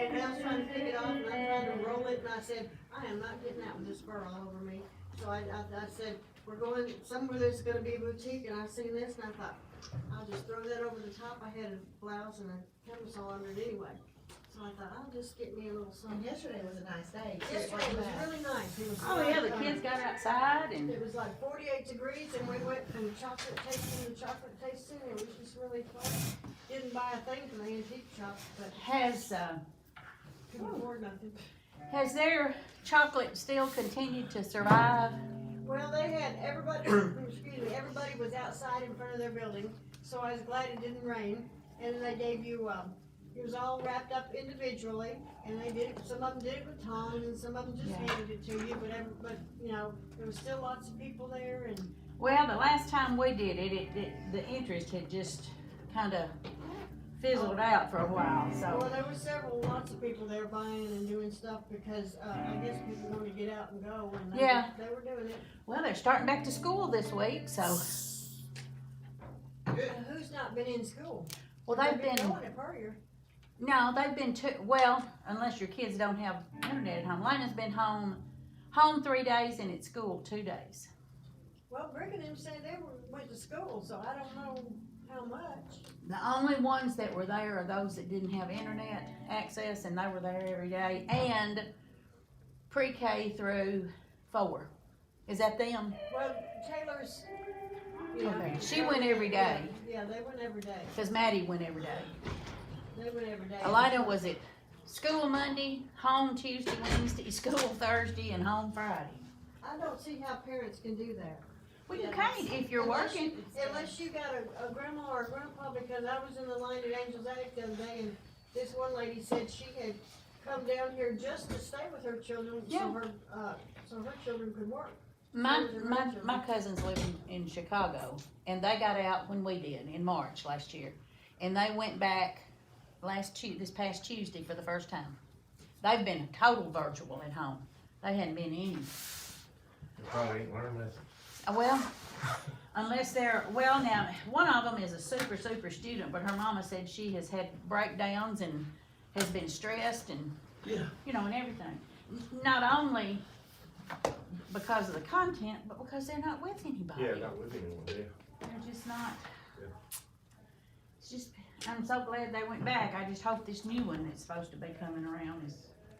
And I was trying to pick it off, and I tried to roll it, and I said, I am not getting that with this fur all over me. So I said, we're going somewhere that's gonna be a boutique, and I seen this, and I thought, I'll just throw that over the top. I had a blouse and a camisole under it anyway. So I thought, I'll just get me a little And something. yesterday was a nice day. too. Yesterday was really nice. It was Oh, like, yeah, the kids got outside and, It was like 48 degrees, and we went from chocolate tasting to chocolate tasting. It was just really fun. Didn't buy a thing from the antique shop, but couldn't afford nothing. has their chocolate still continued to survive? Well, they had everybody, excuse me, everybody was outside in front of their building, so I was glad it didn't rain. And they gave you, it was all wrapped up individually, and they did it, some of them did it with tongs, and some of them just Yeah. handed it to you, but, you know, there was still lots of people there, and Well, the last time we did it, the interest had just kinda fizzled out for a while, well, so. there were lots of people there buying and doing stuff, because, I guess people wanted to get out and go, and Yeah. they were doing it. Well, they're starting back to school this week, so, Who's not been in school? well, they've been, going at Puryear. no, they've been well, unless your kids don't have internet at home. Lena's been home 3 days and at school 2 days. Well, Rick and them said they went to school, so I don't know how much. The only ones that were there are those that didn't have internet access, and they were there every day, and pre-K through 4. Is that them? Well, Taylor's, yeah. Okay, she went every day. Yeah, they went every day. Cause Maddie went every day. They went every day. Elena was at school Monday, home Tuesday, Wednesday, school Thursday, and home Friday. I don't see how parents can do that. Well, you can't if you're working. Unless you got a grandma or a grandpa, because I was in the line at Angels Attic the other day, and this one lady said she had come down here just to stay with her children, Yeah. so her children could work. My cousins live in Chicago, and they got out when we did, in March last year. And they went back this past Tuesday for the first time. They've been total virtual at home. They hadn't been any. They probably ain't learned that. Well, unless now, one of them is a super student, but her mama said she has had breakdowns and has been stressed and, Yeah. you know, and everything. Not only because of the content, but because they're not with anybody. Yeah, not with anyone, yeah. They're just not. Yeah. It's just, I'm so glad they went back. I just hope this new one that's supposed to be coming around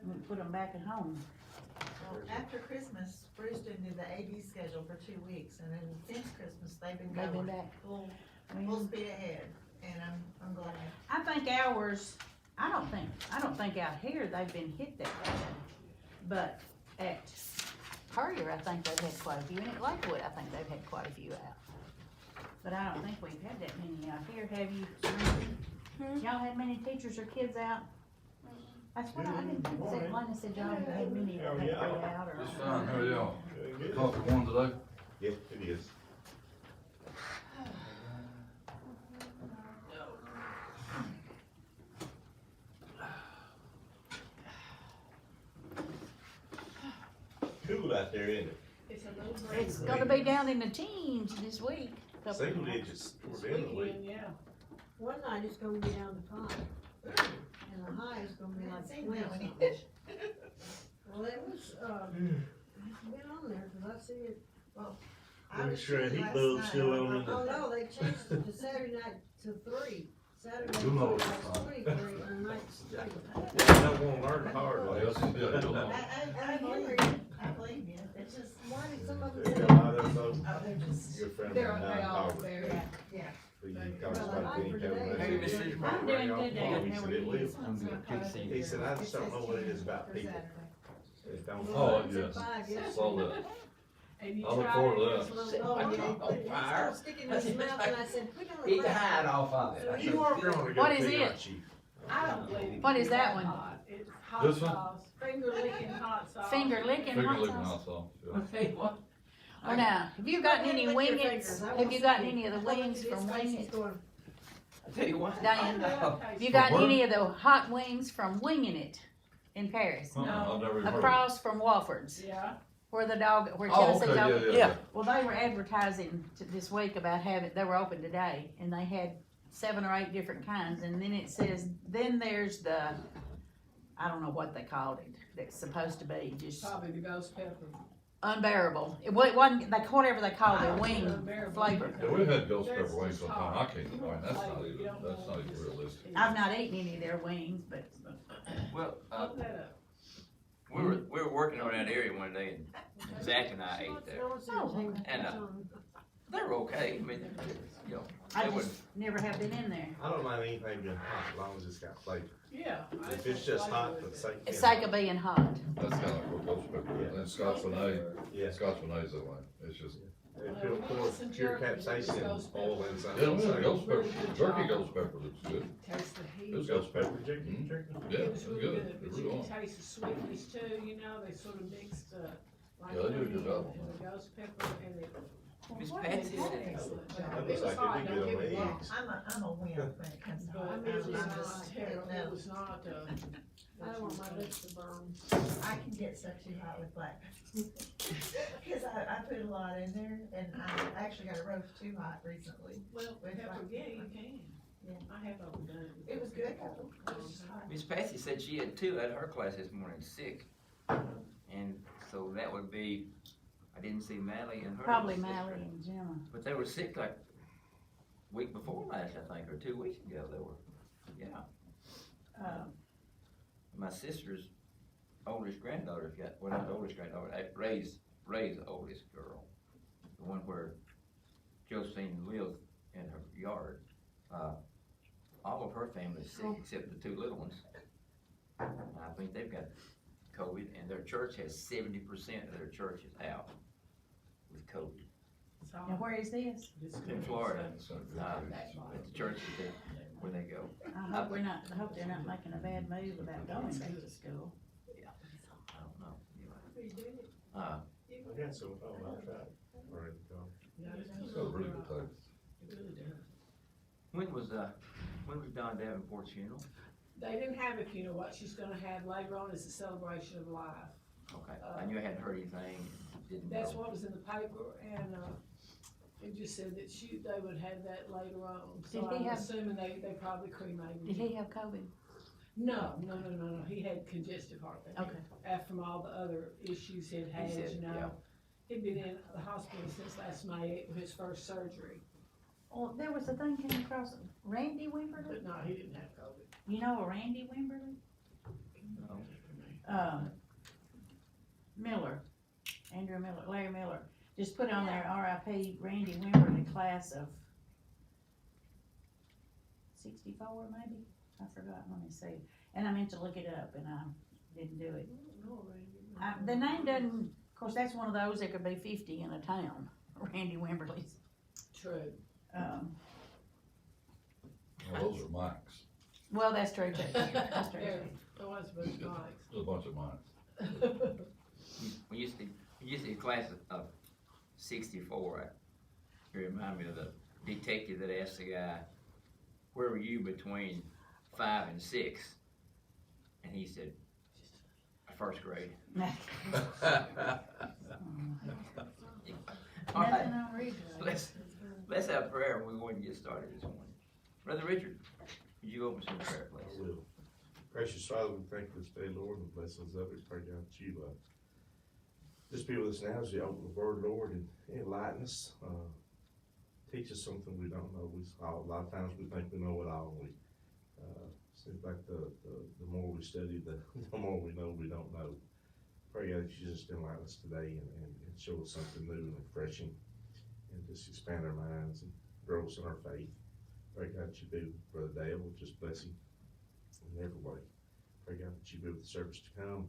won't put them back at home. Well, after Christmas, Bruce did the AD schedule for 2 weeks, and then since Christmas, they've been They've been going back. full speed ahead, and I'm glad. I think ours, I don't think out here they've been hit that bad. But at Puryear, I think they've had quite a few, and at Lakewood, I think they've had quite a few out. But I don't think we've had that many out here, have you? Y'all had many teachers or kids out? That's what I didn't think, Lena said y'all haven't had many that had go out or. It's fine, how are y'all? Good. Talk for one today? Yes, it is. Cool out there, isn't it? It's a little It's gonna be down in the teens this week. Single digits towards the end of the week. Yeah. One night it's gonna be down to 5, and the high is gonna be like 20 something. Well, it was, it's been on there, cause I see it. Make sure that heat bulb's still on in Oh, the. no, they changed it to Saturday night to 3. Saturday You know night it's was 23 and night's 3. They don't wanna learn the hard What way. else is good? You'll know. I believe you, I believe you, it's just, Why did some of them There's say a that? lot of those, oh, they're just, your friend They're, and they all, Howard, they're, yeah. who you talked Well, about I being like for told. today. Hey, Miss Fisher. I'm doing good, Dan. He How said are it you? will. I'm good, good to see you. He said, I just don't know what it is about people. It don't. Oh, Mine's at yes. 5 yesterday. Saw that. Have you I look tried forward to it? that. Oh, yeah, he started sticking in his mouth, and I said, put on the Eat the ground. hide off of it. So you are- You're gonna go What is to it? our chief. I don't believe it. What is that one? Hot. It's hot This one? sauce, finger licking hot sauce. Finger licking Finger hot licking sauce? hot sauce, yeah. Okay, what? Oh, now, have you gotten any Lick your wingets? fingers. I Have want you to gotten see. any of the I looked wings at his from face, he's Wingit? going, I tell you what. Diane, Oh, have you gotten From any of the hot wings from Winging It in Paris? I've never even heard of it. Across from Wofford's, Yeah. where Oh, Tennessee's okay, open. yeah. Well, they were advertising this week about they were open today, and they had 7 or 8 different kinds, and then it says, then there's the, I don't know what they called it, that's supposed to be just Probably the ghost pepper. unbearable. It wasn't, they, whatever they call their wing Unbearable. flavor. Yeah, we've had ghost That's pepper wings just sometime, I hot. can't, I mean, that's not even realistic. I've not eaten any of their wings, but Well, Look that we were working on that area one day and Zach and I ate there. And, they're okay, I mean, you know, I they just never have been in there. I don't mind anything being hot, as long as it's got flavor. up. Yeah. I If it's just hot for the sake of. It's sake of being hot. That's kinda like what ghost pepper is, and Scotch bonnet, Yeah, Scotch bonnet's that way, it's just, if you'll pour pure capsaicin oil inside. yeah, we had ghost pepper, turkey ghost pepper looks good. Taste the heat. It was Ghost ghost pepper, chicken, chicken. Yeah, It it's was really good, good, it but really you can was. taste the sweetness too, you know, they sort of mixed, like Yeah, they do a good job on and the ghost pepper and the. Miss What Patsy they did said- an excellent job. That It looks was like hot, it'd be don't good get on me the wrong, eggs. I'm a win when it comes to but hot. it was I'm not just, terrible, no. it was not, I don't want my lips to burn. I can get stuff too hot with black pepper. Cause I put a lot in there and I actually got a roast too hot recently. well, With pepper, black yeah, you pepper. can. Yeah. I have overdone it. It was good though. It was just hot. Miss Patsy said she had two at her class this morning, sick. And so that would be, I didn't see Mally and her. Probably Mally and Gemma. But they were sick like week before last, I think, or 2 weeks ago, they were, yeah. My sister's oldest granddaughter's got, well, not the oldest granddaughter, Ray's oldest girl, the one where Josephine lived in her yard. All of her family's sick except the two little ones. I think they've got COVID, and their church has 70% of their church is out with COVID. It's hot. Now, where is this? It's In good. Florida. It's not good. At the church that where they go. I hope I hope they're not making a bad move about going back to school. I don't know. You did it. Uh, I got some, I'll try it. All right, go. Yeah, It's got a really good taste. It really does. when was Don Davenport's funeral? They didn't have a funeral, what she's gonna have later on is a celebration of life. Okay, I knew I hadn't heard anything, didn't know. That's what was in the paper, and, it just said that they would have that later on, so Did he I'm have- assuming they probably cremated Did him. he have COVID? No, he had congestive heart failure. Okay. After all the other issues he'd had, said, you yeah. know. He'd been in the hospital since last May for his first surgery, Well, there was a thing came across, Randy Wimberly? but no, he didn't have COVID. You know a Randy Wimberly? No. Miller, Andrew Miller, Larry Miller, just put on there RIP Randy Wimberly, class of 64 maybe, I forgot, let me see, and I meant to look it up and I didn't do it. No, Randy. The name doesn't, of course, that's one of those that could be 50 in a town, Randy Wimberly's. True. Well, those are Mike's, Well, that's true too, that's true There, too. there was a bunch of there's a bunch of Mike's. mics. We used to class of 64, it reminded me of the detective that asked the guy, where were you between 5 and 6? And he said, first grade. All right, Nothing unreasonable. let's have prayer and we're going to get started this morning. Brother Richard, would you open some prayer, I please? will. Gracious Father, we thank you for this day, Lord, and the blessings of it. Pray God that you, just be with us now as we open the word, Lord, and enlighten us. Teach us something we don't know. A lot of times we think we know it all, and seems like the more we study, the more we know we don't know. Pray God that you just enlighten us today and show us something new and refreshing, and just expand our minds and grow us in our faith. Pray God that you be with Brother Dale, just bless him in every way. Pray God that you be with the service to come,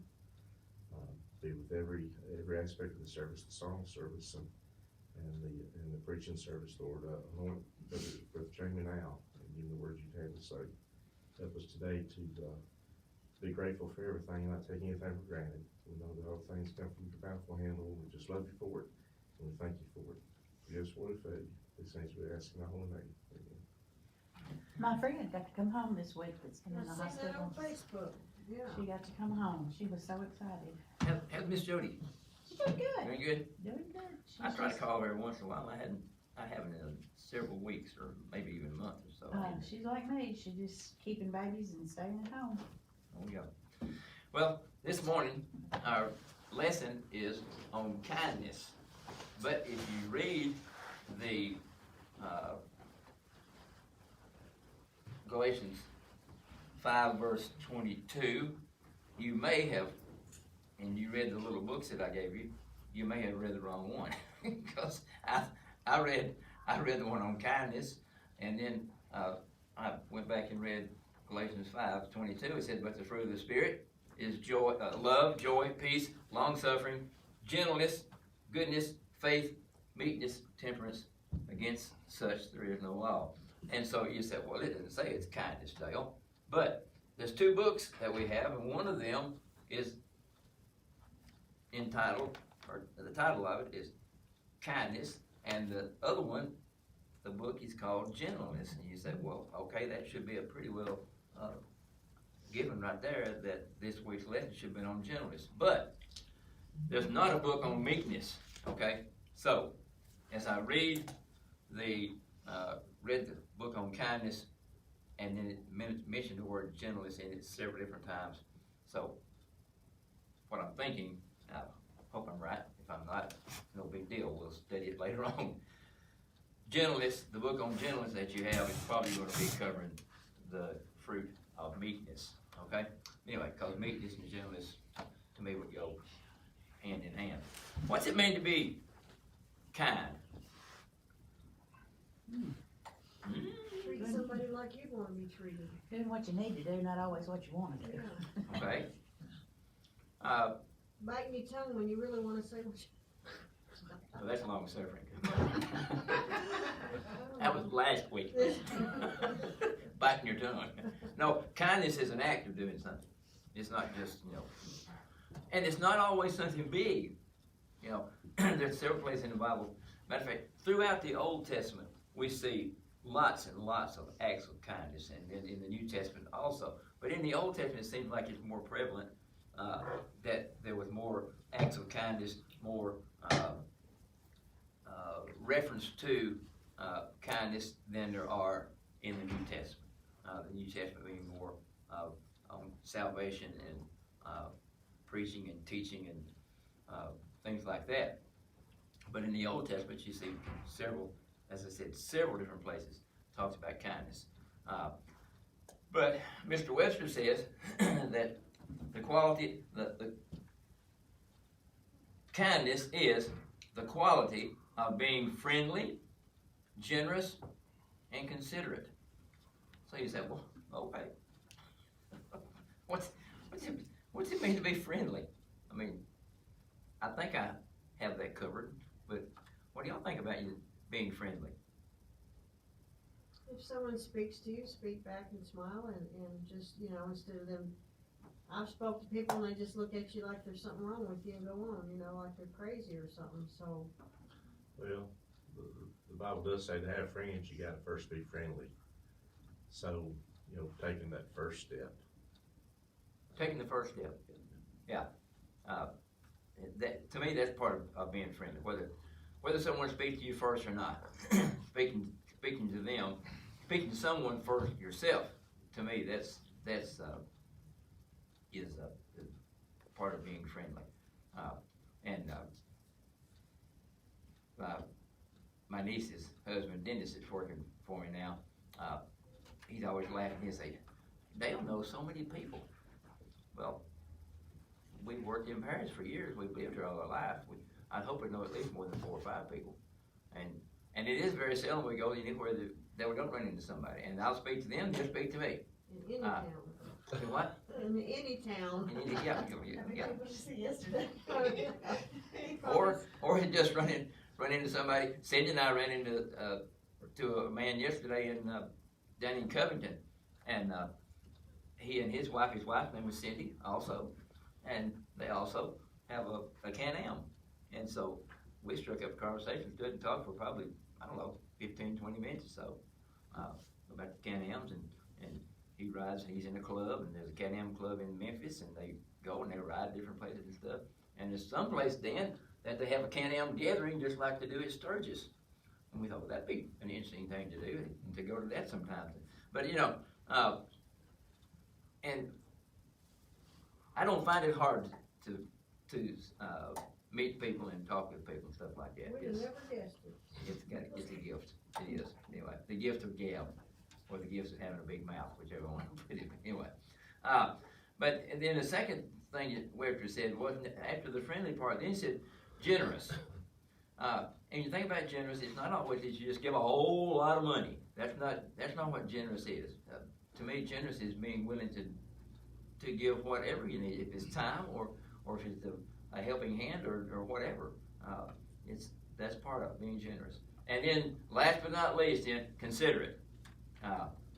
be with every aspect of the service, the song service and the preaching service, Lord. Anoint Brother Jamie now and give him the words you've had to say. Help us today to be grateful for everything, not take anything for granted. We know that all things come from your bountiful hand, Lord. We just love you for it, and we thank you for it. We just want to fed you. These things we ask in the holy name. Amen. My friend got to come home this week that's in I the seen that on hospital. Facebook, yeah. She got to come home, she was so excited. How's Miss Jody? She's doing good, Doing good? doing good. She's I try to just- call her once in a while. I haven't in several weeks or maybe even a month or so. She's like me, she's just keeping babies and staying at home. Oh, yeah. Well, this morning, our lesson is on kindness. But if you read the Galatians 5 verse 22, you may have, and you read the little books that I gave you, you may have read the wrong one. Because I read the one on kindness, and then I went back and read Galatians 5:22. It said, but the fruit of the Spirit is joy, love, joy, peace, long-suffering, gentleness, goodness, faith, meekness, temperance. Against such there is no law. And so you said, well, it doesn't say it's kindness, Dale. But there's two books that we have, and one of them is entitled, or the title of it is Kindness, and the other one, the book is called Gentleness. And you said, well, okay, that should be a pretty well given right there, that this week's lesson should have been on gentleness. But there's not a book on meekness, okay? So, as I read the book on kindness, and then it mentioned the word gentleness in it several different times. So, what I'm thinking, I hope I'm right. If I'm not, no big deal. We'll study it later on. Gentleness, the book on gentleness that you have is probably going to be covering the fruit of meekness. Okay? Anyway, because meekness and gentleness, to me, would go hand in hand. What's it mean to be kind? Treat somebody like you wanna be treated. Doing what you need to do, not always what you wanna do. Okay? Biting your tongue when you really wanna say what So that's long suffering. That was last week. Biting your tongue. No, kindness is an act of doing something. It's not just, and it's not always something big. There's several places in the Bible. Matter of fact, throughout the Old Testament, we see lots and lots of acts of kindness, and then in the New Testament also. But in the Old Testament, it seems like it's more prevalent that there was more acts of kindness, more reference to kindness than there are in the New Testament. The New Testament being more on salvation and preaching and teaching and things like that. But in the Old Testament, you see several, as I said, several different places talks about kindness. But Mr. Webster says that the quality, the kindness is the quality of being friendly, generous, and considerate. So you say, well, okay. What's it mean to be friendly? I mean, I think I have that covered, but what do y'all think about you being friendly? If someone speaks to you, speak back and smile and just, instead of them, I've spoke to people and they just look at you like there's something wrong with you and go on, like they're crazy or something, so. Well, the Bible does say to have friends, you gotta first be friendly. So, taking that first step. Taking the first step. Yeah. That, to me, that's part of being friendly. Whether someone speaks to you first or not, speaking to them, speaking to someone first yourself. To me, that's part of being friendly. My niece's husband, Dennis, is working for me now. He's always laughing. He'll say, "Dale knows so many people." Well, we've worked in Paris for years. We've lived here all our life. I hope we know at least more than 4 or 5 people. And it is very seldom we go anywhere that we don't run into somebody. And I'll speak to them, they'll speak to me. In any town. In what? In any town. Yeah. People you see yesterday. Or he just run into somebody. Cindy and I ran into to a man yesterday down in Covington, and he and his wife's name was Cindy also, and they also have a Can-Am, and so we struck up a conversation, stood and talked for probably, 15, 20 minutes or so about the Can-Ams, and he rides, he's in a club, and there's a Can-Am club in Memphis, and they go and they ride different places and stuff, and there's some place then that they have a Can-Am gathering just like they do at Sturgis. And we thought, well, that'd be an interesting thing to do, and to go to that sometimes. But, and I don't find it hard to meet people and talk with people and stuff like that. We'd have never guessed it. It's a gift. It is. Anyway, the gift of gab, or the gift of having a big mouth, whichever one to put it. Anyway, but and then the second thing that Webster said wasn't after the friendly part. Then he said generous. And you think about generous, it's not always that you just give a whole lot of money. That's not what generous is. To me, generous is being willing to give whatever you need. If it's time or if it's a helping hand or whatever. That's part of being generous. And then, last but not least, then considerate.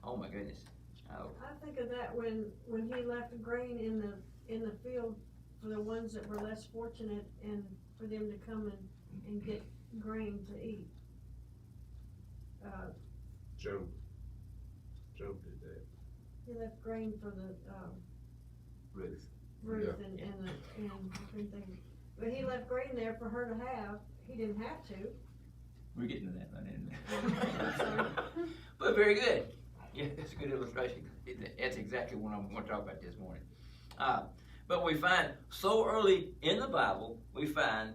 Oh my goodness. I think of that when he left grain in the field for the ones that were less fortunate, and for them to come and get grain to eat. Job did that. He left grain for the Ruth. Ruth and things. But he left grain there for her to have. He didn't have to. We're getting to that one, isn't it? But very good. Yeah, that's a good illustration. That's exactly what I'm going to talk about this morning. But we find so early in the Bible, we find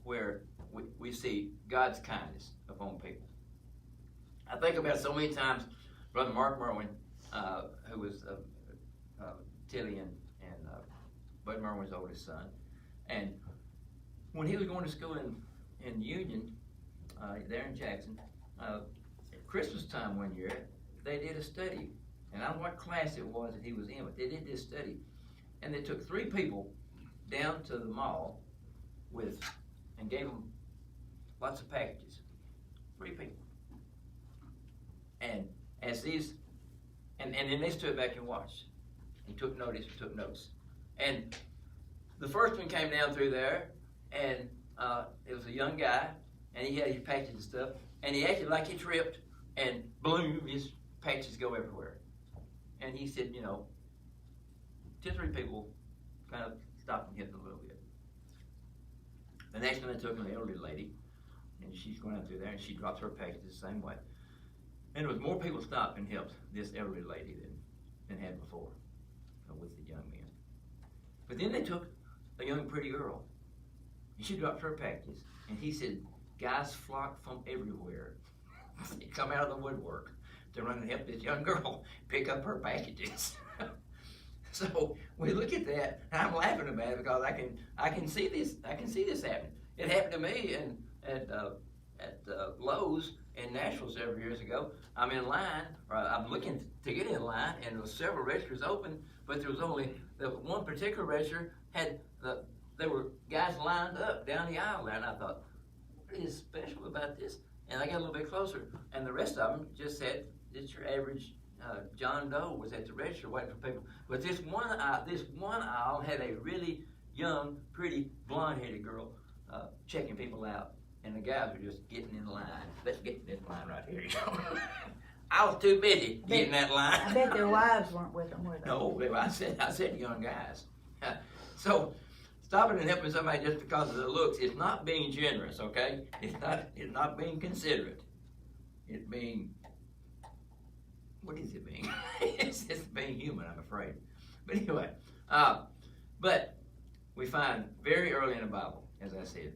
where we see God's kindness upon people. I think about so many times, Brother Mark Merwin, who was Tilly and Bud Merwin's oldest son, and when he was going to school in Union, there in Jackson, at Christmas time one year, they did a study, and I don't know what class it was that he was in, but they did this study, and they took 3 people down to the mall and gave them lots of packages. 3 people. And as these, and then they stood back and watched. He took notes. And the first one came down through there, and it was a young guy, and he had his packages and stuff, and he acted like he tripped, and boom, his packages go everywhere. And he said, 2 or 3 people kind of stopped and helped a little bit. The next one they took an elderly lady, and she's going out through there, and she dropped her packages the same way. And there was more people stopped and helped this elderly lady than had before with the young men. But then they took a young pretty girl, and she dropped her packages, and he said, guys flocked from everywhere. They come out of the woodwork to run and help this young girl pick up her packages. So we look at that, and I'm laughing about it because I can see this happening. It happened to me at Lowe's in Nashville several years ago. I'm in line, or I'm looking to get in line, and there were several registers open, but there was only the one particular register there were guys lined up down the aisle there, and I thought, what is special about this? And I got a little bit closer, and the rest of them just said, it's your average John Doe was at the register waiting for people. But this one aisle had a really young, pretty, blonde-headed girl checking people out. And the guys were just getting in line. Let's get in this line right here. I was too busy getting that line. I bet their wives weren't with them, were they? No, I said young guys. So stopping and helping somebody just because of the looks is not being generous, okay? It's not being considerate. It's being, what is it being? It's being human, I'm afraid. But anyway, but we find very early in the Bible, as I said,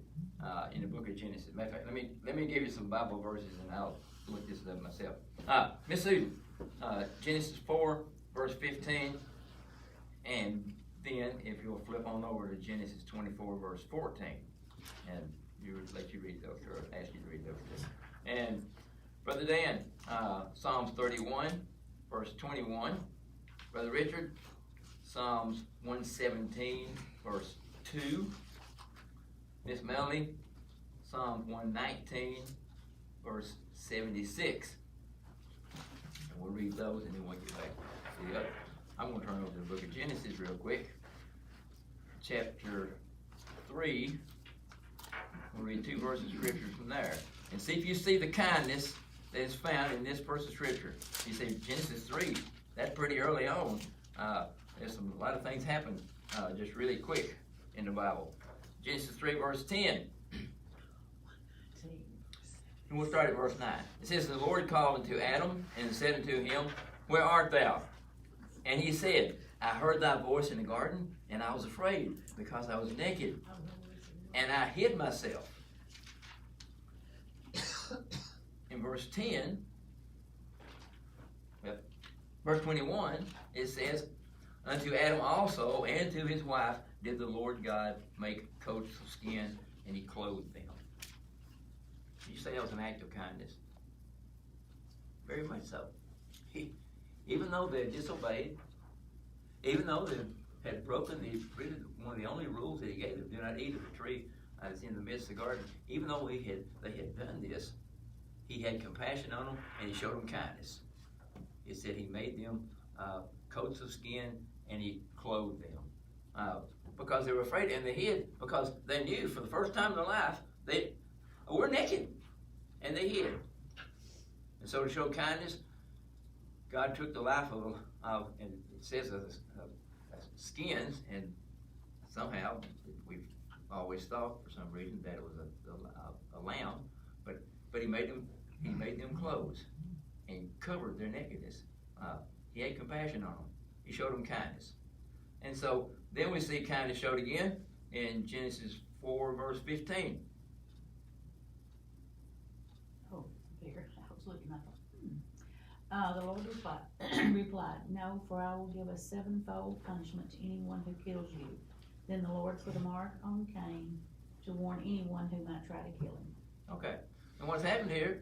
in the book of Genesis. Matter of fact, let me give you some Bible verses, and I'll look this up myself. Miss Susan, Genesis 4, verse 15, and then if you'll flip on over to Genesis 24, verse 14, and let you read those, or ask you to read those too. And Brother Dan, Psalms 31, verse 21. Brother Richard, Psalms 117, verse 2. Miss Melanie, Psalms 119, verse 76. And we'll read those and then we'll get back to the other. I'm going to turn over to the book of Genesis real quick. Chapter 3. We'll read 2 verses of scripture from there. And see if you see the kindness that is found in this verse of scripture. You see Genesis 3, that's pretty early on. There's a lot of things happen just really quick in the Bible. Genesis 3, verse 10. And we'll start at verse 9. It says, the Lord called unto Adam and said unto him, where art thou? And he said, I heard thy voice in the garden, and I was afraid, because I was naked, and I hid myself. In verse 10, verse 21, it says, unto Adam also and to his wife did the Lord God make coats of skin, and he clothed them. You say that was an act of kindness? Very much so. Even though they had disobeyed, even though they had broken one of the only rules that he gave them, do not eat of the tree that's in the midst of the garden, even though they had done this, he had compassion on them, and he showed them kindness. It said he made them coats of skin, and he clothed them. Because they were afraid, and they hid, because they knew for the first time in their life, they were naked, and they hid. And so to show kindness, God took the life of and it says of skins, and somehow we've always thought for some reason that it was a lamb, but he made them clothes and covered their nakedness. He had compassion on them. He showed them kindness. And so then we see kindness showed again in Genesis 4 verse 15. Oh, here, I was looking up. The Lord replied, no, for I will give a sevenfold punishment to anyone who kills you. Then the Lord put a mark on Cain to warn anyone who might try to kill him. Okay. And what's happened here,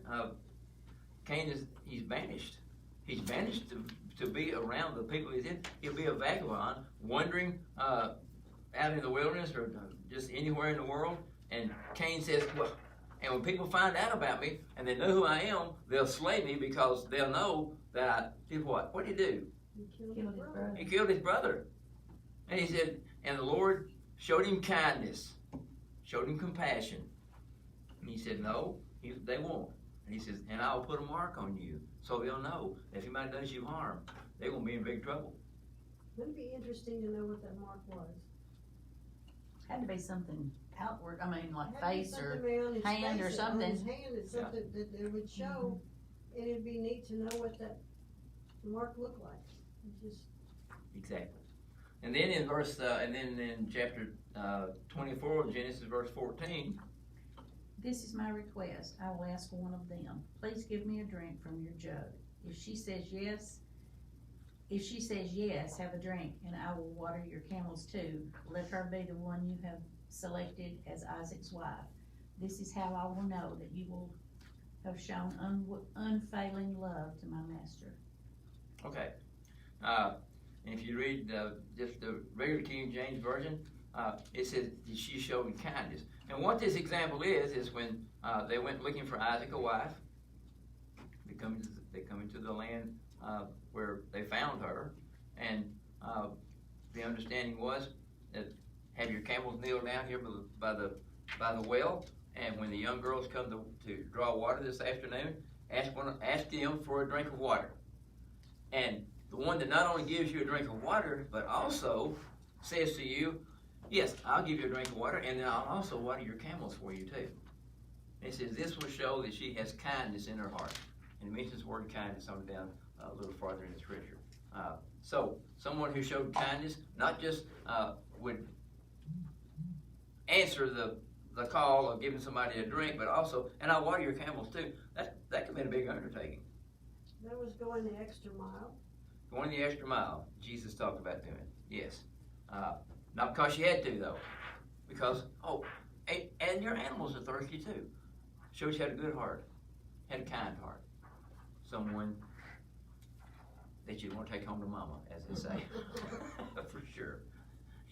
Cain he's banished. He's banished to be around the people he's in. He'll be a vagabond, wandering out in the wilderness or just anywhere in the world. And Cain says, well, and when people find out about me and they know who I am, they'll slay me because they'll know that I did what? What did he do? Killed his brother. He killed his brother. And he said, and the Lord showed him kindness, showed him compassion. And he said, no, they won't. And he says, and I'll put a mark on you so they'll know that if anybody does you harm, they're going to be in big trouble. Wouldn't it be interesting to know what that mark was? Had to be something outward, I mean, like Had to be face or, something around his hand or face, something. on his hand, it's something that it would show, and it'd be neat to know what that mark looked like. It's just, Exactly. And then in and then in chapter 24 of Genesis, verse 14, this is my request. I will ask one of them, please give me a drink from your jug. If she says yes, have a drink, and I will water your camels too. Let her be the one you have selected as Isaac's wife. This is how I will know that you will have shown unfailing love to my master. okay. And if you read just the regular King James Version, it says that she showed kindness. And what this example is when they went looking for Isaac a wife, they come into the land where they found her, and the understanding was that have your camels kneel down here by the well, and when the young girls come to draw water this afternoon, ask them for a drink of water. And the one that not only gives you a drink of water, but also says to you, yes, I'll give you a drink of water, and then I'll also water your camels for you too. And it says this will show that she has kindness in her heart. And it mentions the word kindness on down a little farther in the scripture. So someone who showed kindness, not just would answer the call of giving somebody a drink, but also, and I'll water your camels too. That could be a big undertaking. that was going the extra mile. Going the extra mile, Jesus talked about doing. Yes. Not because she had to, though. Because, and your animals are thirsty too. Shows you had a good heart, had a kind heart. Someone that you want to take home to mama, as they say. For sure.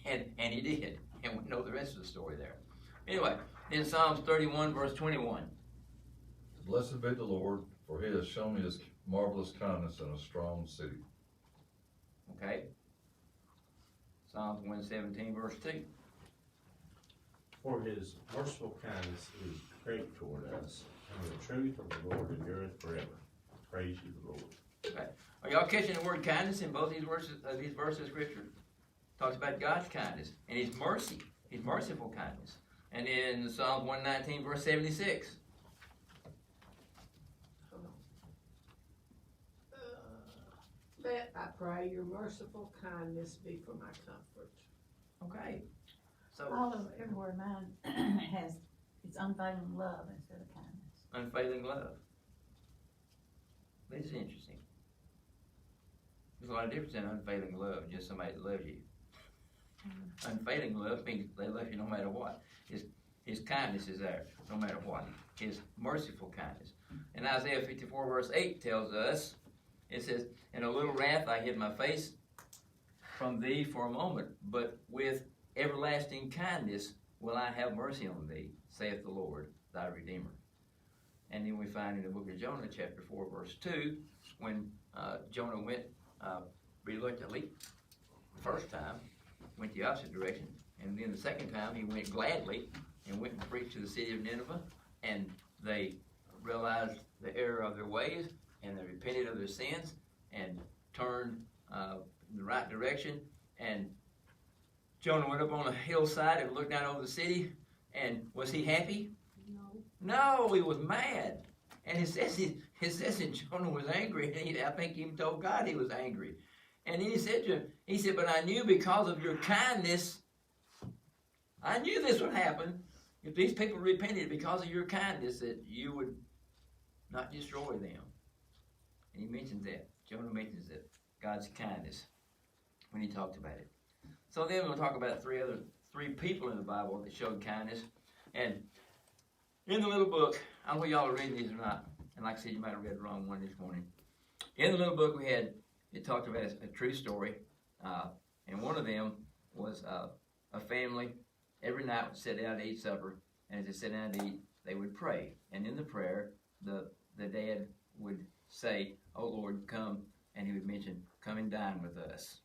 And he did. And we know the rest of the story there. Anyway, in Psalms 31, verse 21. Blessed be the Lord, for he has shown me his marvelous kindness in a strong city. Okay? Psalms 117, verse 2. For his merciful kindness is great toward us, and the truth of the Lord endureth forever. Praise you, the Lord. Okay. Are y'all catching the word kindness in both these verses of Scripture? Talks about God's kindness and his mercy, his merciful kindness. And in Psalms 119, verse 76. that, I pray your merciful kindness be for my comfort. Okay, so All of, everywhere mine has, it's unfailing love instead of kindness. unfailing love. This is interesting. There's a lot of difference in unfailing love and just somebody that loves you. Unfailing love means they love you no matter what. His kindness is there no matter what. His merciful kindness. And Isaiah 54 verse 8 tells us, it says, in a little wrath I hid my face from thee for a moment, but with everlasting kindness will I have mercy on thee, saith the Lord, thy Redeemer. And then we find in the book of Jonah, chapter 4, verse 2, when Jonah went reluctantly the first time, went the opposite direction, and then the second time he went gladly and went and preached to the city of Nineveh, and they realized the error of their ways, and they repented of their sins, and turned in the right direction, and Jonah went up on a hillside and looked down over the city, and was he happy? No, he was mad. And it says that Jonah was angry, and I think he even told God he was angry. And then he said to him, he said, but I knew because of your kindness, I knew this would happen. If these people repented because of your kindness, that you would not destroy them. And he mentions that. Jonah mentions that. God's kindness when he talked about it. So then we'll talk about three people in the Bible that showed kindness. And in the little book, I don't know if y'all are reading these or not. And like I said, you might have read the wrong one this morning. In the little book it talked about a true story. And one of them was a family every night would sit down to eat supper. And as they sat down to eat, they would pray. And in the prayer, the dad would say, oh Lord, come. And he would mention, come and dine with us.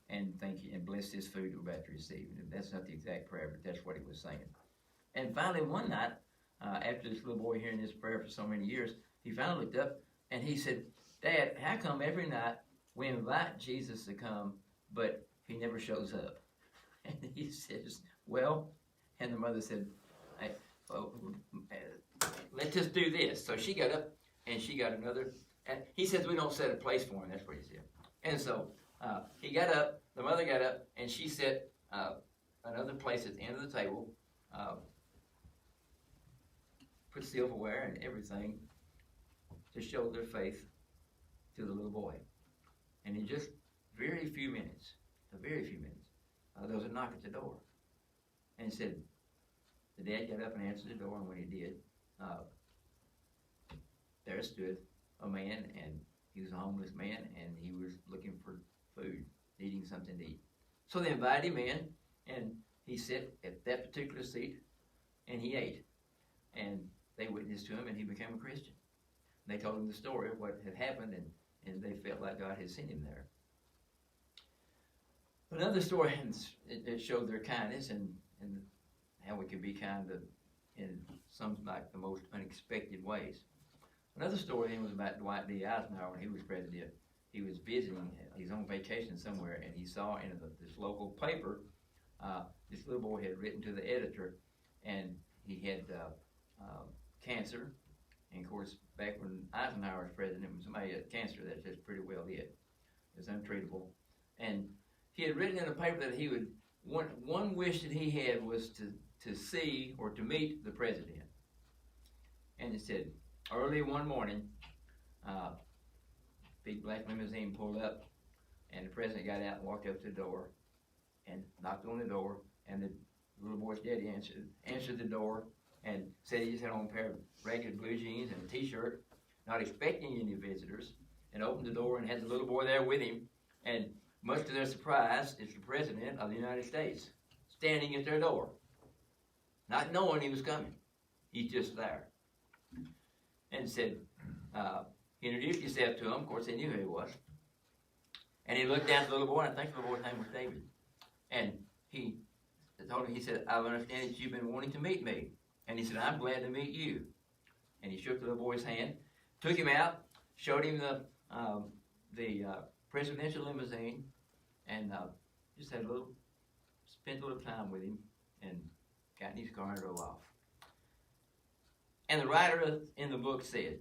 And thank you, and bless this food we're about to receive. And that's not the exact prayer, but that's what he was saying. And finally, one night, after this little boy hearing this prayer for so many years, he finally looked up and he said, Dad, how come every night we invite Jesus to come, but he never shows up? And he says, well, and the mother said, hey, let's just do this. So she got up and she got another, and he says we don't set a place for him, that's what he said. And so he got up, the mother got up, and she set another place at the end of the table, put silverware and everything to show their faith to the little boy. And in just very few minutes, there was a knock at the door. And said, the dad got up and answered the door, and when he did, there stood a man, and he was a homeless man, and he was looking for food, needing something to eat. So they invited him in, and he sat at that particular seat, and he ate. And they witnessed to him, and he became a Christian. They told him the story of what had happened, and they felt like God had sent him there. Another story, it showed their kindness and how we can be kind in some like the most unexpected ways. Another story was about Dwight D. Eisenhower when he was president. He was visiting, he's on vacation somewhere, and he saw in this local paper, this little boy had written to the editor, and he had cancer. And of course, back when Eisenhower was president, when somebody had cancer, that's just pretty well it. It's untreatable. And he had written in the paper that he would, one wish that he had was to see or to meet the president. And it said, early one morning, big black limousine pulled up, and the president got out and walked up to the door and knocked on the door, and the little boy's daddy answered the door and said he just had on a pair of ragged blue jeans and a t-shirt, not expecting any visitors, and opened the door and had the little boy there with him, and much to their surprise, it's the President of the United States standing at their door, not knowing he was coming. He's just there. And said, he introduced himself to him. Of course, they knew who he was. And he looked down at the little boy, and I think the little boy's name was David. And he told him, he said, I understand that you've been wanting to meet me. And he said, I'm glad to meet you. And he shook the little boy's hand, took him out, showed him the presidential limousine, and just spent a little time with him, and got in his car and drove off. And the writer in the book said,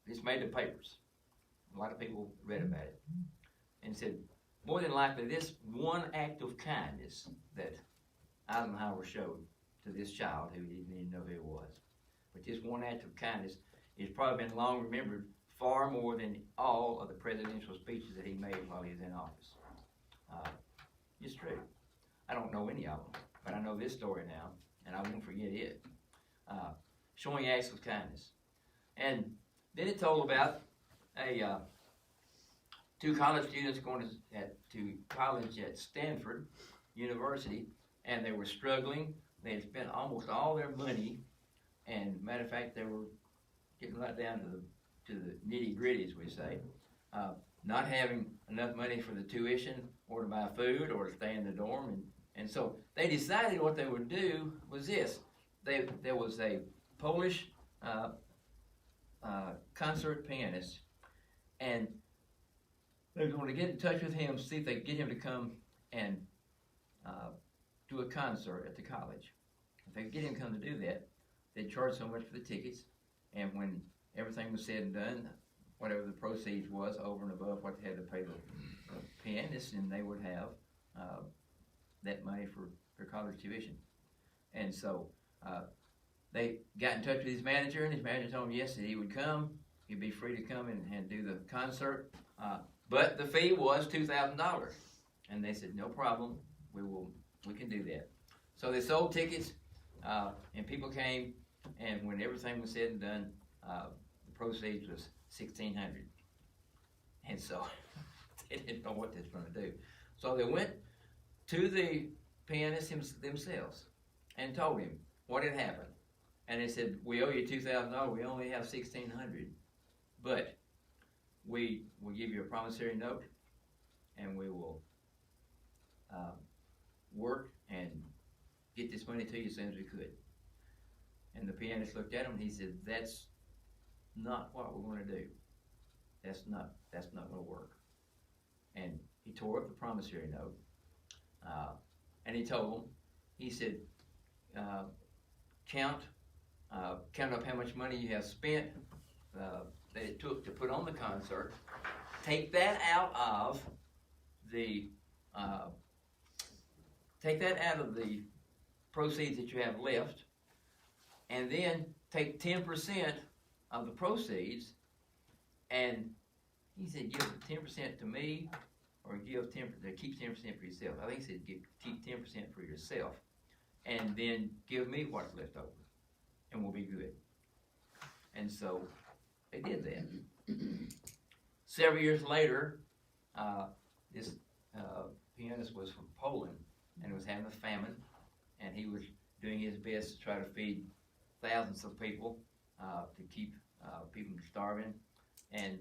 this made the papers. A lot of people read about it. And said, more than likely, this one act of kindness that Eisenhower showed to this child who didn't even know who it was, but this one act of kindness has probably been long remembered far more than all of the presidential speeches that he made while he was in office. It's true. I don't know any of them, but I know this story now, and I won't forget it. Showing acts of kindness. And then it told about two college students going to college at Stanford University, and they were struggling. They had spent almost all their money, and matter of fact, they were getting right down to the nitty gritty, as we say, not having enough money for the tuition or to buy food or to stay in the dorm, and so they decided what they would do was this. There was a Polish concert pianist, and they were going to get in touch with him, see if they could get him to come and do a concert at the college. If they could get him to come to do that, they'd charge so much for the tickets, and when everything was said and done, whatever the proceeds was over and above what they had to pay the pianist, and they would have that money for their college tuition. And so they got in touch with his manager, and his manager told him yes, that he would come. He'd be free to come and do the concert. But the fee was $2,000. And they said, no problem, we can do that. So they sold tickets, and people came, and when everything was said and done, the proceeds was $1,600. And so they didn't know what they were going to do. So they went to the pianist themselves and told him what had happened. And they said, we owe you $2,000, we only have $1,600, but we will give you a promissory note, and we will work and get this money to you as soon as we could. And the pianist looked at him and he said, that's not what we're going to do. That's not going to work. And he tore up the promissory note, and he told them, he said, count up how much money you have spent that it took to put on the concert. Take that out of the proceeds that you have left, and then take 10% of the proceeds, and he said, give 10% to me, or give 10%, keep 10% for yourself. I think he said, keep 10% for yourself, and then give me what's left over, and we'll be good. And so they did that. Several years later, this pianist was from Poland, and was having a famine, and he was doing his best to try to feed thousands of people, to keep people from starving, and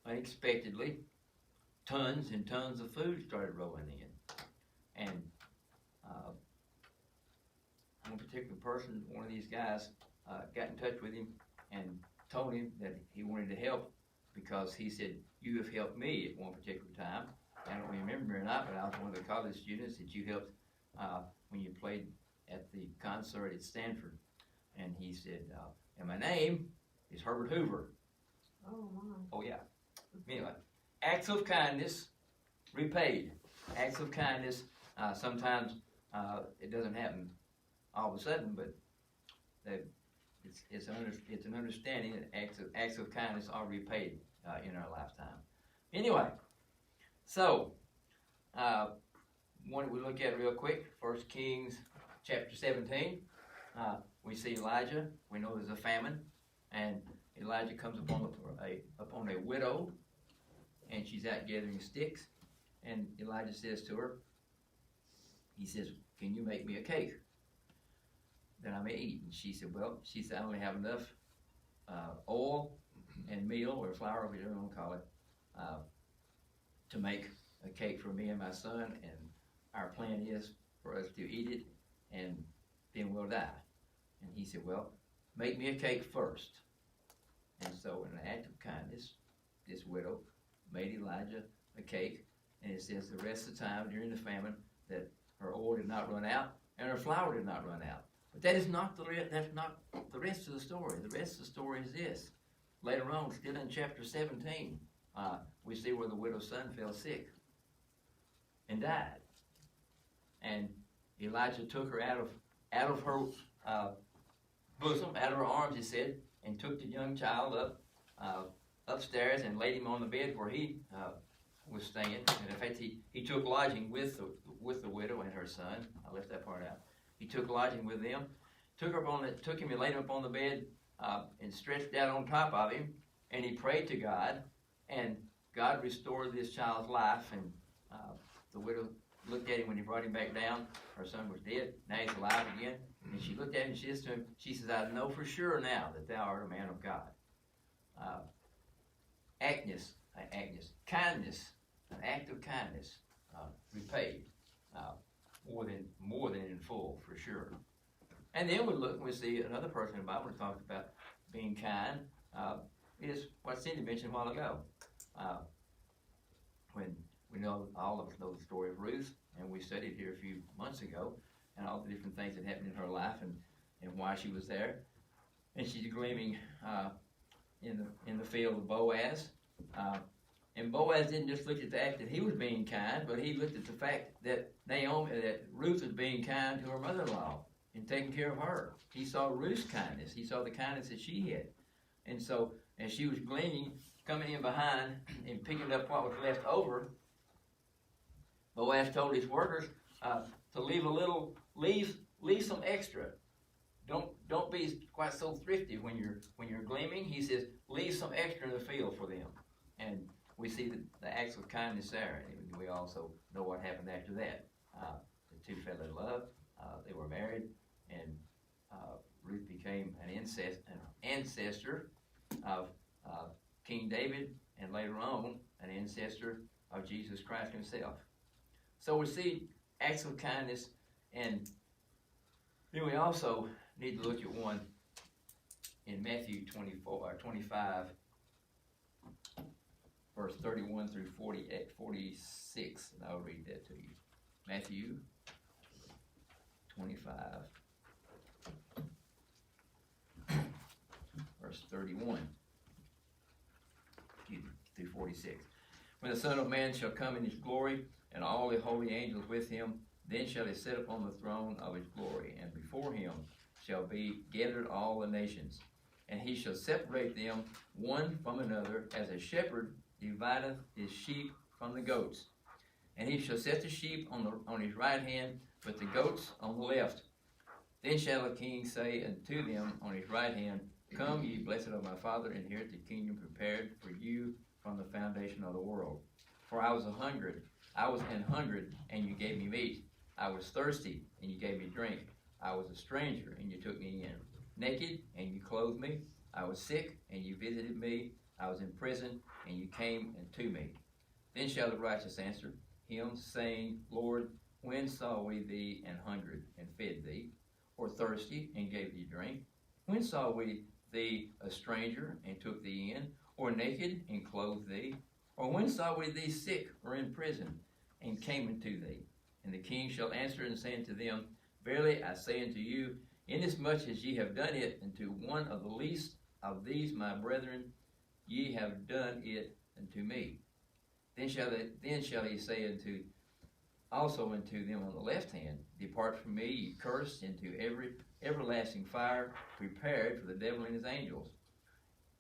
unexpectedly, tons and tons of food started rolling in. And one particular person, one of these guys, got in touch with him and told him that he wanted to help, because he said, you have helped me at one particular time. I don't remember or not, but I was one of the college students that you helped when you played at the concert at Stanford. And he said, and my name is Herbert Hoover. Oh, my. Oh, yeah. Anyway, acts of kindness repaid. Acts of kindness, sometimes it doesn't happen all of a sudden, but it's an understanding that acts of kindness are repaid in our lifetime. Anyway, so one we look at real quick, 1 Kings chapter 17. We see Elijah. We know there's a famine, and Elijah comes upon a widow, and she's out gathering sticks, and Elijah says to her, he says, can you make me a cake that I may eat? And she said, I only have enough oil and meal, or flour, whatever you want to call it, to make a cake for me and my son, and our plan is for us to eat it, and then we'll die. And he said, make me a cake first. And so in an act of kindness, this widow made Elijah a cake, and it says the rest of the time during the famine that her oil did not run out and her flour did not run out. But that's not the rest of the story. The rest of the story is this. later on, still in chapter 17, we see where the widow's son fell sick and died. And Elijah took her out of her bosom, out of her arms, he said, and took the young child upstairs and laid him on the bed where he was staying. And in fact, he took lodging with the widow and her son. I left that part out. He took lodging with them, took him and laid him up on the bed, and stretched out on top of him, and he prayed to God, and God restored this child's life. And the widow looked at him when he brought him back down. Her son was dead. Now he's alive again. And she looked at him and she says to him, she says, I know for sure now that thou art a man of God. Kindness, an act of kindness, repaid, more than in full, for sure. And then we see another person in the Bible that talks about being kind, is what Cindy mentioned a while ago. When we all of us know the story of Ruth, and we studied here a few months ago, and all the different things that happened in her life and why she was there. And she's gleaming in the field of Boaz. And Boaz didn't just look at the fact that he was being kind, but he looked at the fact that Ruth was being kind to her mother-in-law and taking care of her. He saw Ruth's kindness. He saw the kindness that she had. And so, as she was gleaning, coming in behind and picking up what was left over, Boaz told his workers to leave some extra. Don't be quite so thrifty when you're gleaming. He says, leave some extra in the field for them. And we see the acts of kindness there. And we also know what happened after that. The two fell in love. They were married, and Ruth became an ancestor of King David, and later on an ancestor of Jesus Christ himself. So we see acts of kindness, and then we also need to look at one in Matthew 25, verse 31 through 46, and I'll read that to you. Matthew 25, verse 31 through 46. When the Son of Man shall come in his glory, and all the holy angels with him, then shall he sit upon the throne of his glory, and before him shall be gathered all the nations. And he shall separate them one from another, as a shepherd divideth his sheep from the goats. And he shall set the sheep on his right hand, but the goats on the left. Then shall the king say unto them on his right hand, Come, ye blessed of my Father, inherit the kingdom prepared for you from the foundation of the world. For I was an hungered, and you gave me meat. I was thirsty, and you gave me drink. I was a stranger, and you took me in. Naked, and you clothed me. I was sick, and you visited me. I was in prison, and you came unto me. Then shall the righteous answer him, saying, Lord, when saw we thee an hungered, and fed thee, or thirsty, and gave thee drink? When saw we thee a stranger, and took thee in, or naked, and clothed thee? Or when saw we thee sick, or in prison, and came unto thee? And the king shall answer and say unto them, Verily I say unto you, inasmuch as ye have done it unto one of the least of these my brethren, ye have done it unto me. Then shall he say also unto them on the left hand, Depart from me, ye cursed, into every everlasting fire, prepared for the devil and his angels.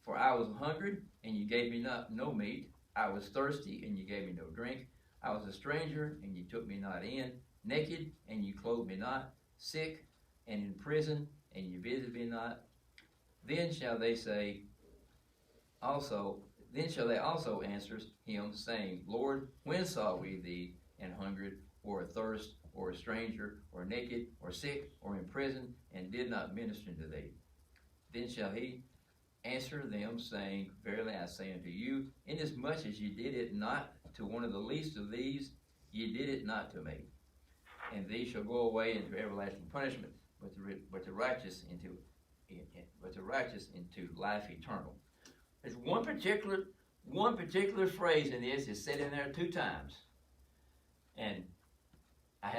For I was hungered, and you gave me no meat. I was thirsty, and you gave me no drink. I was a stranger, and you took me not in. Naked, and you clothed me not. Sick, and in prison, and you visited me not. Then shall they also answer him, saying, Lord, when saw we thee an hungered, or athirst, or a stranger, or naked, or sick, or in prison, and did not minister unto thee? Then shall he answer them, saying, Verily I say unto you, inasmuch as ye did it not to one of the least of these, ye did it not to me. And these shall go away into everlasting punishment, but the righteous into life eternal. There's one particular phrase in this is said in there 2 times, and I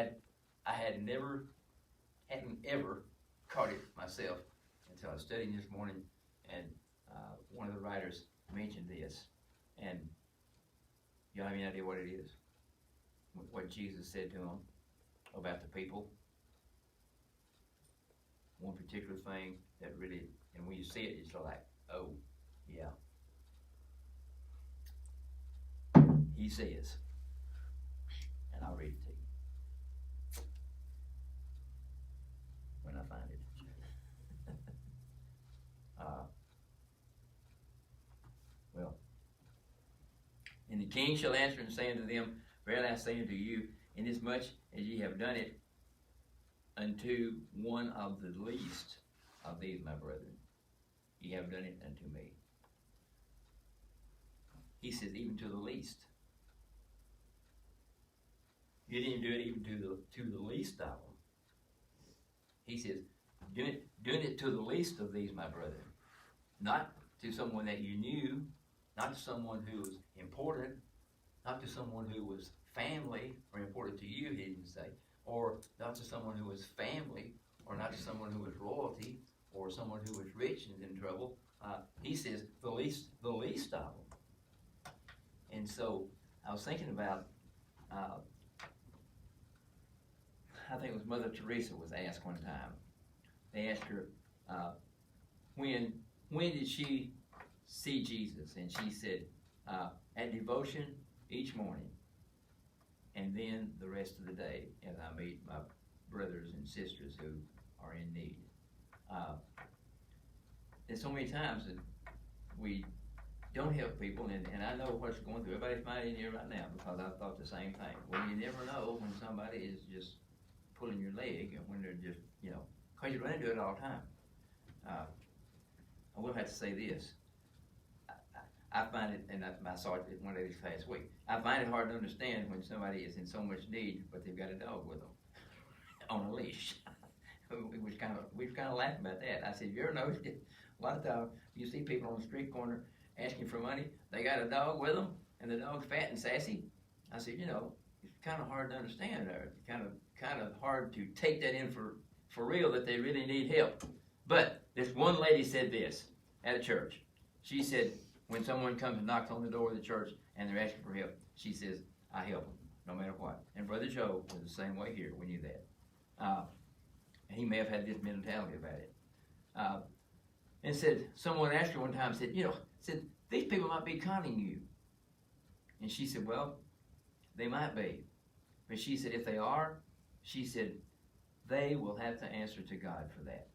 hadn't ever caught it myself until I was studying this morning, and one of the writers mentioned this, and y'all have any idea what it is? What Jesus said to him about the people? One particular thing that really, and when you see it, it's like, oh, yeah. He says, and I'll read it to you when I find it. Well, and the king shall answer and say unto them, verily I say unto you, inasmuch as ye have done it unto one of the least of these my brethren, ye have done it unto me. He says, even to the least. You didn't do it even to the least of them. He says, doing it to the least of these my brethren. Not to someone that you knew, not to someone who was important, not to someone who was family or important to you, he didn't say, or not to someone who was family, or not to someone who was royalty, or someone who was rich and in trouble. He says the least of them. And so I was thinking about, I think it was Mother Teresa was asked one time. They asked her, when did she see Jesus? And she said, at devotion each morning, and then the rest of the day as I meet my brothers and sisters who are in need. There's so many times that we don't help people, and I know what's going through everybody's mind in here right now, because I thought the same thing. Well, you never know when somebody is just pulling your leg, and when they're just, because you run into it all the time. I will have to say this. I find it, and I saw it one day this past week, I find it hard to understand when somebody is in so much need, but they've got a dog with them on a leash. we was kind of laughing about that. I said, you ever noticed it? A lot of times you see people on the street corner asking for money, they got a dog with them, and the dog's fat and sassy. I said, it's kind of hard to understand there. It's kind of hard to take that in for real that they really need help. But this one lady said this at a church. She said, when someone comes and knocks on the door of the church and they're asking for help, she says, I help them, no matter what. And Brother Joe was the same way here. We knew that. And he may have had this mentality about it. And said, someone asked her one time, said, these people might be conning you. And she said, well, they might be. But she said, if they are, she said, they will have to answer to God for that.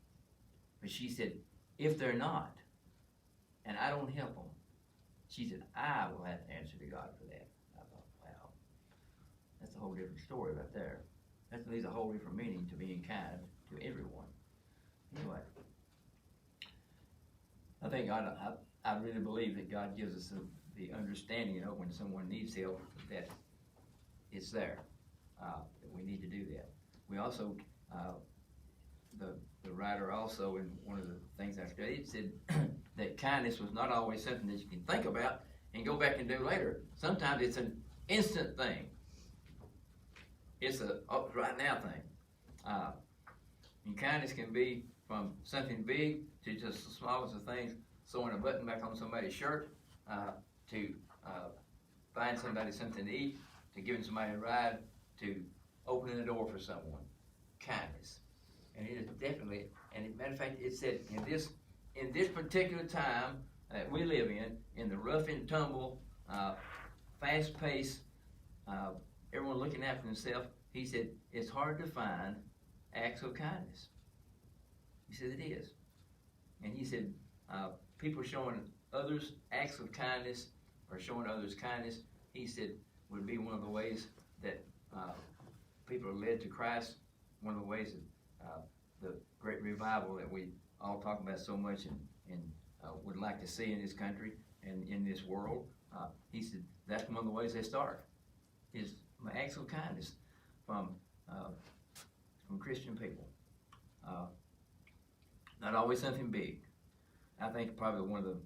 But she said, if they're not, and I don't help them, she said, I will have to answer to God for that. I thought, wow, that's a whole different story right there. That leaves a whole different meaning to being kind to everyone. Anyway, I think I really believe that God gives us the understanding, when someone needs help, that it's there, that we need to do that. We also, the writer also, in one of the things I studied, said that kindness was not always something that you can think about and go back and do later. Sometimes it's an instant thing. It's a right now thing. And kindness can be from something big to just the smallest of things, sewing a button back on somebody's shirt, to buying somebody something to eat, to giving somebody a ride, to opening the door for someone. Kindness. And it is definitely, and as a matter of fact, it said in this particular time that we live in the rough and tumble, fast pace, everyone looking after themselves, he said, it's hard to find acts of kindness. He said it is. And he said, people showing others acts of kindness or showing others kindness, he said, would be one of the ways that people are led to Christ, one of the ways that the great revival that we all talk about so much and would like to see in this country and in this world. He said that's one of the ways they start, is acts of kindness from Christian people. Not always something big. I think probably one of the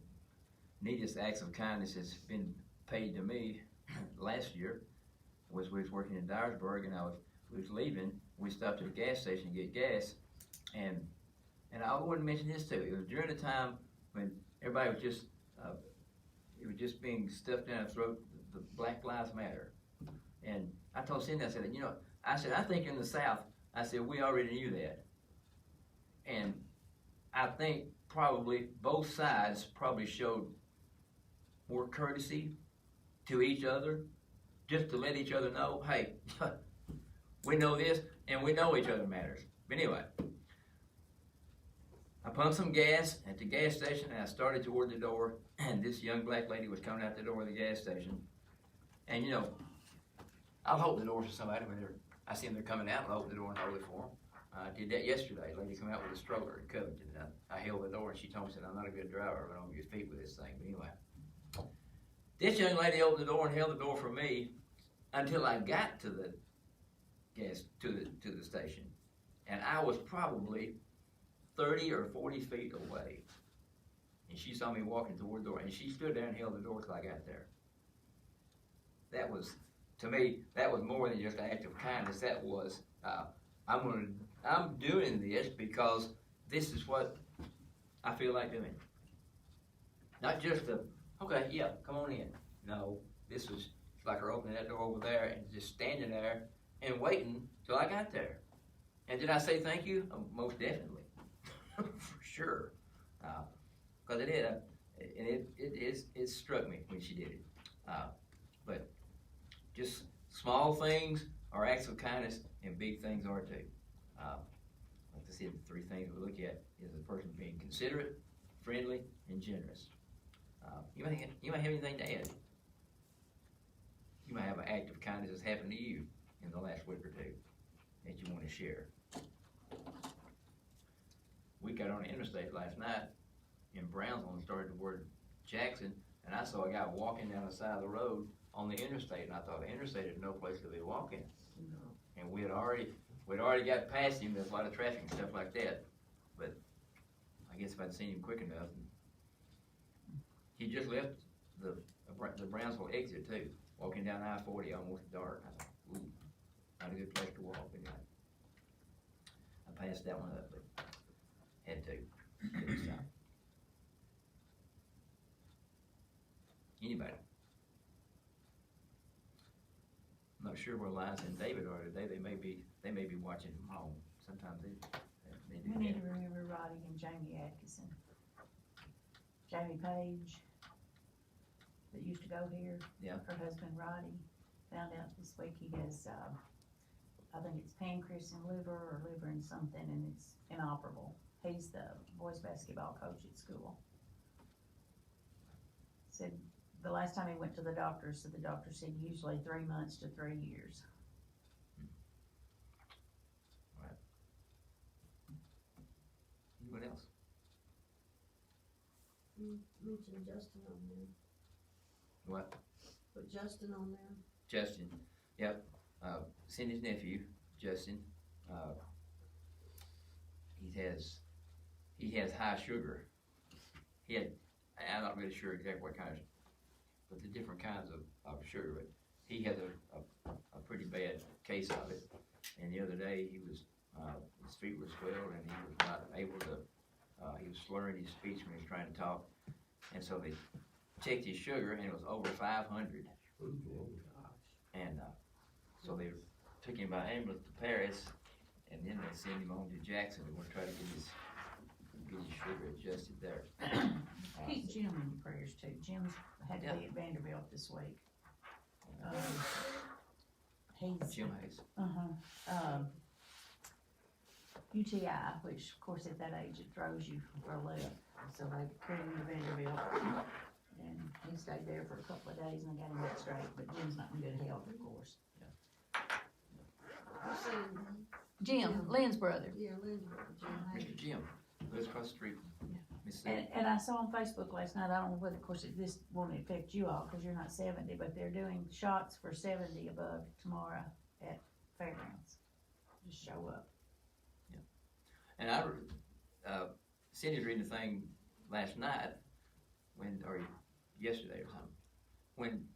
neatest acts of kindness that's been paid to me last year was we was working in Dyersburg, and we was leaving. We stopped at a gas station to get gas, and I wouldn't mention this too. It was during the time when everybody was just, it was just being stuffed down their throat, the Black Lives Matter. And I told Cindy, I said, I think in the South, I said, we already knew that. And I think probably both sides probably showed more courtesy to each other, just to let each other know, hey, we know this, and we know each other matters. But anyway, I pumped some gas at the gas station, and I started toward the door, and this young black lady was coming out the door of the gas station. And I'll hold the door for somebody when I see them they're coming out, I'll open the door and hold it for them. I did that yesterday. A lady come out with a stroller in Covington, and I held the door, and she told me, said, I'm not a good driver, but I'm on your feet with this thing. But anyway, this young lady opened the door and held the door for me until I got to the to the station, and I was probably 30 or 40 feet away, and she saw me walking toward the door, and she stood there and held the door till I got there. That was, to me, that was more than just an act of kindness. That was, I'm doing this because this is what I feel like doing. Not just okay, yeah, come on in. No, this was like her opening that door over there and just standing there and waiting till I got there. And did I say thank you? Most definitely, for sure. Because it did, and it struck me when she did it. But just small things are acts of kindness, and big things are too. Like I said, the three things we look at is a person being considerate, friendly, and generous. You might have anything to add. You might have an act of kindness that's happened to you in the last week or two that you want to share. We got on the interstate last night in Brownsville and started toward Jackson, and I saw a guy walking down the side of the road on the interstate, and I thought the interstate is no place to be walking. No. And we'd already got past him. There's a lot of traffic and stuff like that, but I guess if I'd seen him quick enough, he just left the Brownsville exit too, walking down I-40 almost dark. I thought, ooh, not a good place to walk. But I passed that one up, but had to. Couldn't stop. Anybody? I'm not sure where Liza and David are today. They may be watching from home. Sometimes they do We need that. to remember Roddy and Jamie Atkinson. Jamie Page, that used to go here. Yeah. Her husband Roddy found out this week he has, I think it's pancreas and liver, or liver and something, and it's inoperable. He's the boys basketball coach at school. Said the last time he went to the doctor, so the doctor said usually 3 months to 3 years. Anyone else? Mention Justin on there. What? Put Justin on there. Justin. Yep. Cindy's nephew, Justin. He has high sugar. I'm not really sure exactly what kind of, but the different kinds of sugar. But he had a pretty bad case of it. And the other day he was, his feet were swelled and he was not able to, he was slurring his speech when he was trying to talk. And so they checked his sugar and it was over 500. And so they took him by ambulance to Paris, and then they sent him on to Jackson. They want to try to get his sugar adjusted there. Keep Jim in your prayers too. Jim's had to be at Vanderbilt this week. He's Jim Hayes. UTI, which of course at that age it throws you for a loop. So they put him to Vanderbilt, and he stayed there for a couple of days and they got him back straight. But Jim's not in good health, of course. I seen, Jim, Lynn's brother. yeah, Lynn's brother, Jim Hayes. Mr. Jim lives across the street. Mississippi. And I saw on Facebook last night, I don't know whether, of course, this won't affect you all because you're not 70, but they're doing shots for 70 above tomorrow at Fairgrounds. Just show up. And Cindy was reading the thing last night, or yesterday or something, when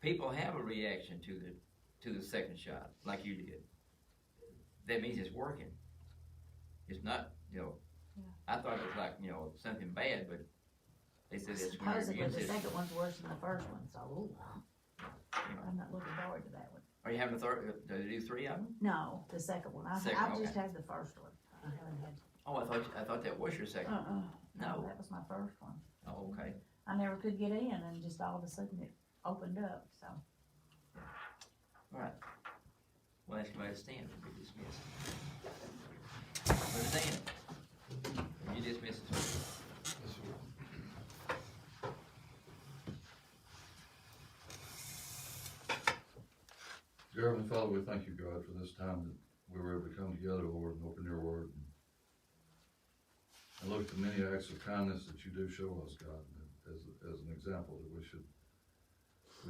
people have a reaction to the second shot, like you did, that means it's working. It's not, I thought it was like, something bad, but They said it's when your Supposedly immune the system. second one's worse than the first one, so, ooh, I'm not looking forward to that one. Are you having a third, do they do 3 of them? No, the second one, Second, I've just okay. had the first one, I haven't had, Oh, I thought that was your second. no, No. that was my first one. Oh, okay. I never could get in, and just all of a sudden it opened up, so. Alright. Well, ask you to stand and be dismissed. Understand? You dismiss it. Dear Heavenly Father, we thank you, God, for this time that we were able to come together, Lord, and open your word. And look at the many acts of kindness that you do show us, God, as an example that we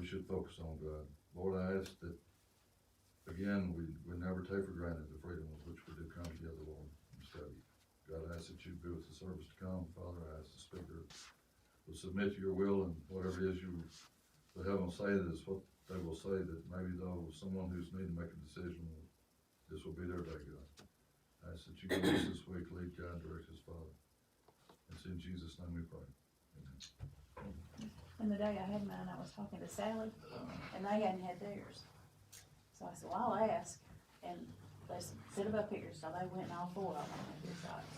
should focus on, God. Lord, I ask that, again, we never take for granted the freedom with which we do come together, Lord, and study. God, I ask that you be with the service to come. Father, I ask the speaker will submit to your will, and whatever it is you will have them say, that is what they will say, that maybe though someone who's needing to make a decision, this will be their day, God. I ask that you give us this week, lead, guide, direct us, Father. It's in Jesus' name we pray. Amen. And the day I had mine, I was talking to Sally, and they hadn't had theirs. So I said, well, I'll ask, and they said, sit them up here, so they went and all 4 of them had their shots.